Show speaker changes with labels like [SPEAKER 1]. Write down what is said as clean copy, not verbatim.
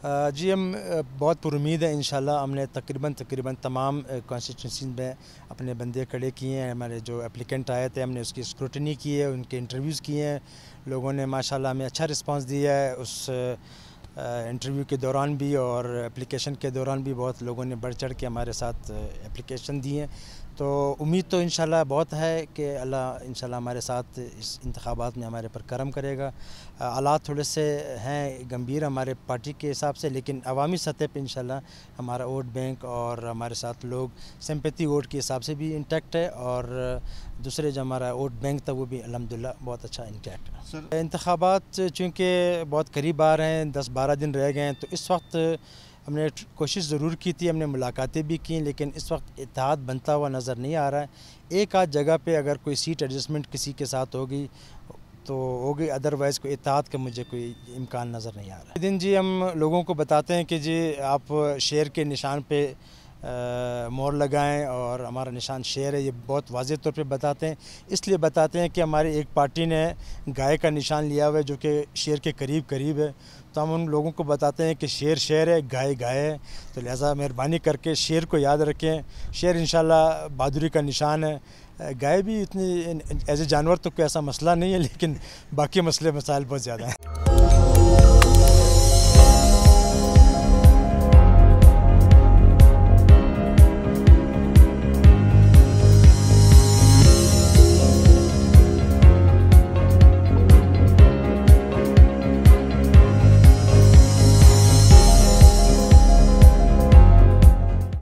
[SPEAKER 1] जी हम बहुत पुरुमीद है इंशाल्लाह। हमने तकरीबन तमाम कॉन्स्टिट्यूंसी में अपने बंदे खड़े किए हैं। हमारे जो एप्लीकेंट आए थे हमने उसकी स्क्रूटनी की है, उनके इंटरव्यूज़ किए हैं। लोगों ने माशाल्लाह हमें अच्छा रिस्पांस दिया है। उस इंटरव्यू के दौरान भी और एप्लीकेशन के दौरान भी बहुत लोगों ने बढ़ चढ़ के हमारे साथ एप्लीकेशन दिए। तो उम्मीद तो इंशाल्लाह बहुत है कि अल्लाह इंशाल्लाह हमारे साथ इस इंतखाबात में हमारे पर करम करेगा। हालात थोड़े से हैं गंभीर हमारे पार्टी के हिसाब से, लेकिन अवामी सतह पे इंशाल्लाह हमारा वोट बैंक और हमारे साथ लोग सिंपैथी वोट के हिसाब से भी इंटैक्ट है, और दूसरे जो हमारा वोट बैंक था वो भी अल्हम्दुलिल्लाह बहुत अच्छा इंटैक्ट है। सर इंतखाबात चूँकि बहुत करीब आ रहे हैं, 10-12 दिन रह गए हैं, तो इस वक्त हमने कोशिश ज़रूर की थी, हमने मुलाकातें भी की, लेकिन इस वक्त इत्तेहाद बनता हुआ नज़र नहीं आ रहा है। एक आध जगह पे अगर कोई सीट एडजस्टमेंट किसी के साथ होगी तो हो गई, अदरवाइज़ कोई इत्तेहाद का मुझे कोई इम्कान नज़र नहीं आ रहा है। दिन जी हम लोगों को बताते हैं कि जी आप शेर के निशान पे मोहर लगाएं, और हमारा निशान शेर है, ये बहुत वाज़ेह तौर पे बताते हैं। इसलिए बताते हैं कि हमारी एक पार्टी ने गाय का निशान लिया हुआ है जो कि शेर के करीब करीब है, तो हम उन लोगों को बताते हैं कि शेर शेर है, गाय गाय है। तो लिहाजा मेहरबानी करके शेर को याद रखें। शेर इंशाल्लाह बहादुरी का निशान है। गाय भी इतनी एज ए जानवर तो कोई ऐसा मसला नहीं है, लेकिन बाकी मसले मसाइल बहुत ज़्यादा हैं।